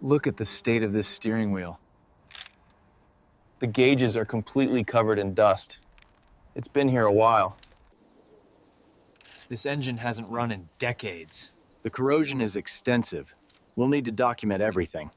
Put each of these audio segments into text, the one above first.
Look at the state of this steering wheel. The gauges are completely covered in dust. It's been here a while. This engine hasn't run in decades. The corrosion is extensive. We'll need to document everything.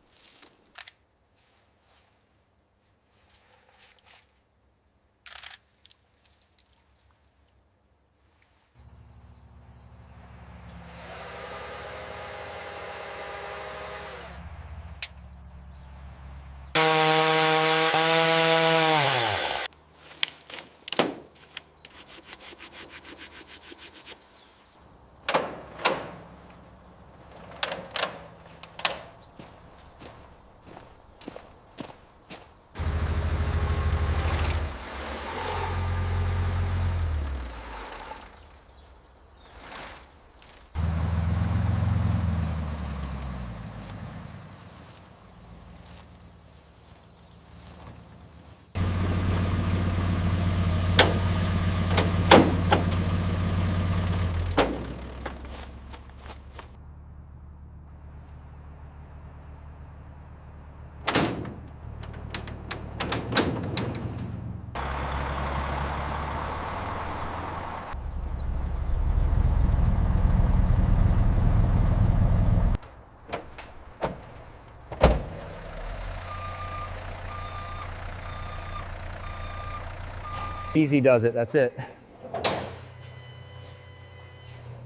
Easy does it, that's it.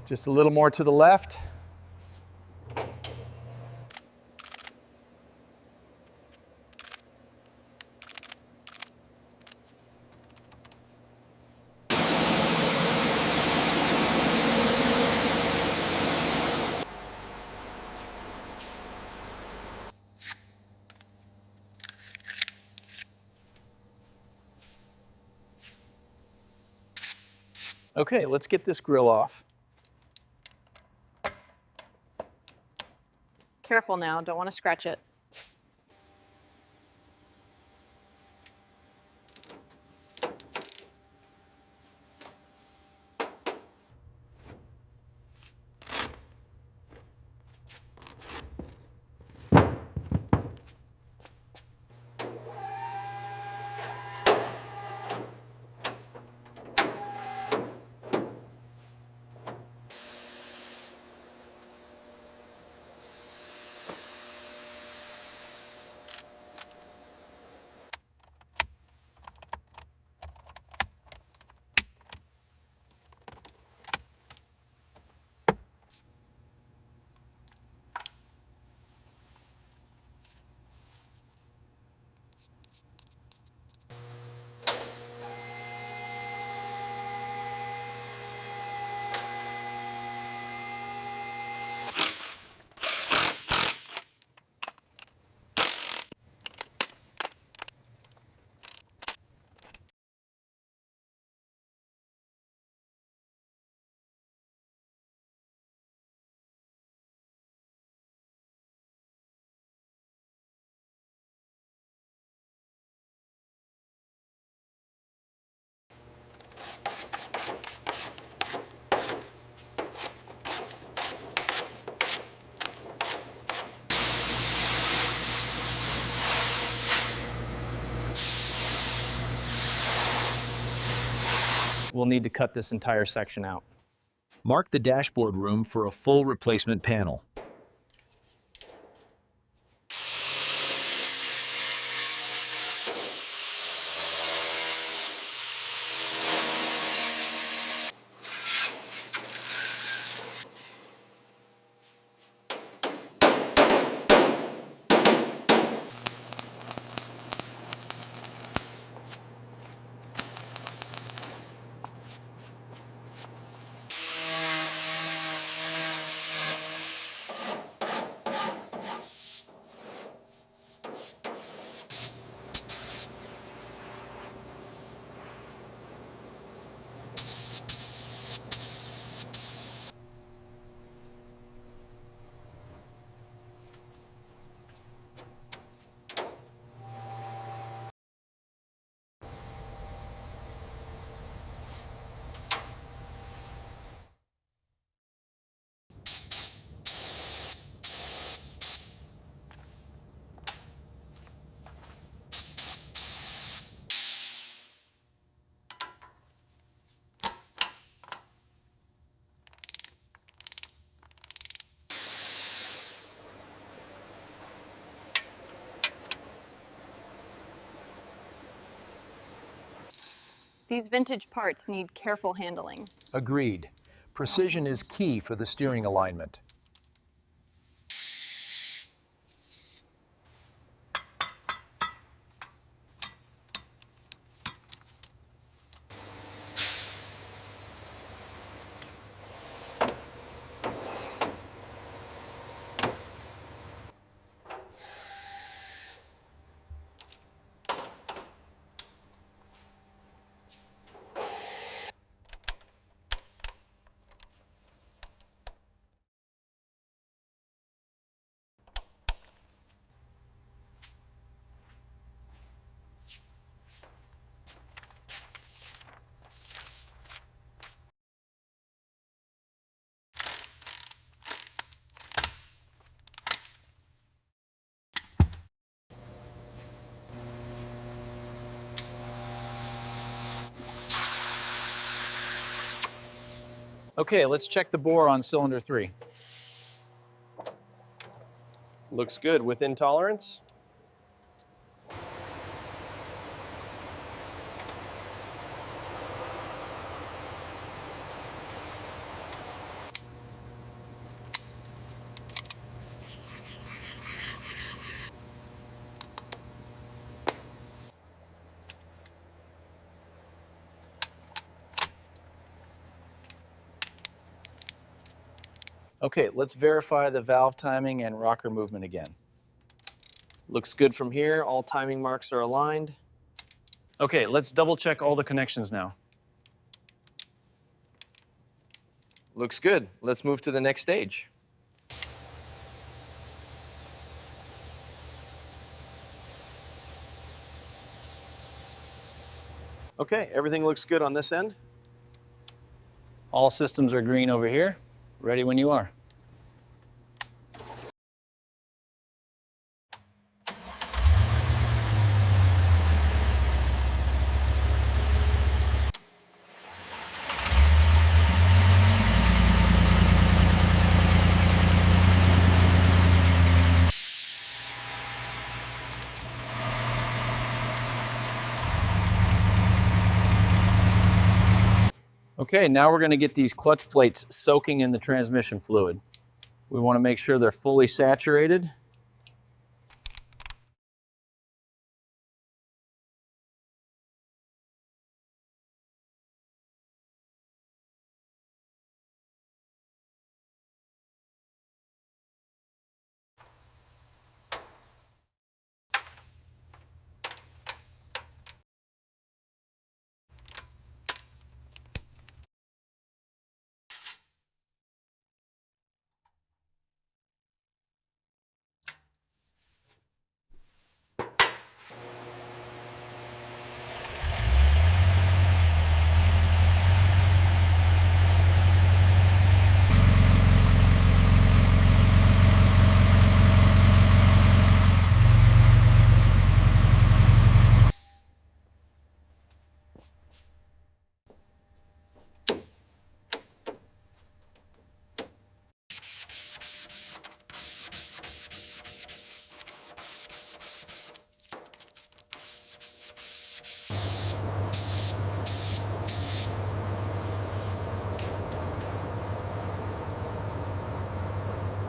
Just a little more to the left. Okay, let's get this grill off. Careful now, don't want to scratch it. We'll need to cut this entire section out. Mark the dashboard room for a full replacement panel. These vintage parts need careful handling. Agreed. Precision is key for the steering alignment. Okay, let's check the bore on cylinder 3. Looks good, within tolerance. Okay, let's verify the valve timing and rocker movement again. Looks good from here, all timing marks are aligned. Okay, let's double check all the connections now. Looks good, let's move to the next stage. Okay, everything looks good on this end. All systems are green over here. Ready when you are. Okay, now we're going to get these clutch plates soaking in the transmission fluid. We want to make sure they're fully saturated.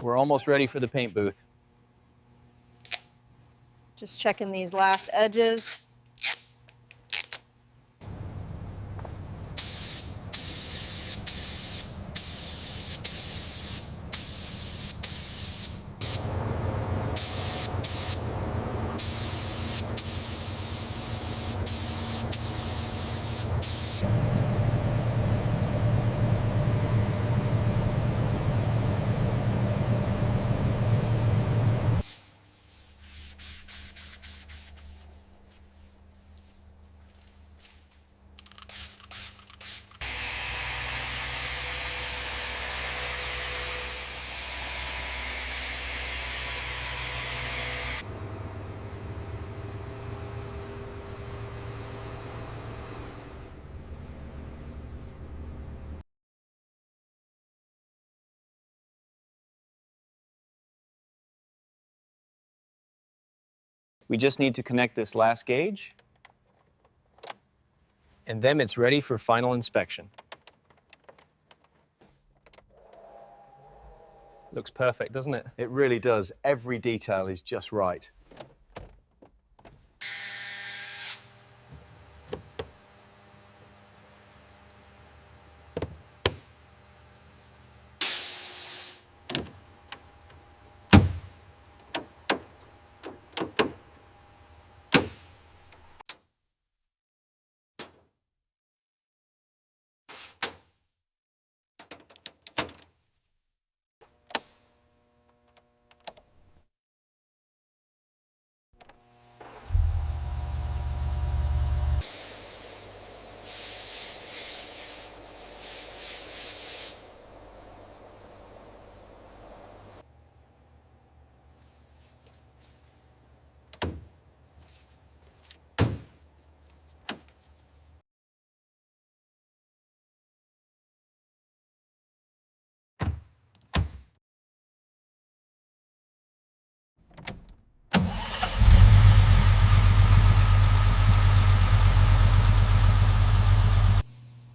We're almost ready for the paint booth. Just checking these last edges. We just need to connect this last gauge And then it's ready for final inspection. Looks perfect, doesn't it? It really does. Every detail is just right.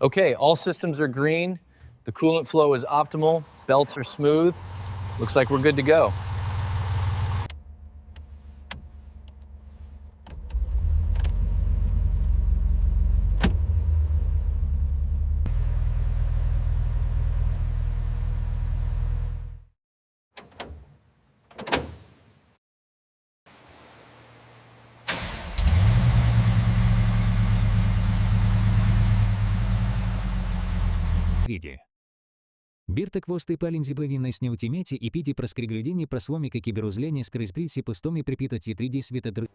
Okay, all systems are green. The coolant flow is optimal. Belts are smooth. Looks like we're good to go. Види. Birte kvostai palinzi pavinais neutimėti įpyti praskriglidinį prasvomi, kaip beruzlėnės, kuris prisi pastomi pripita C3D svitadr.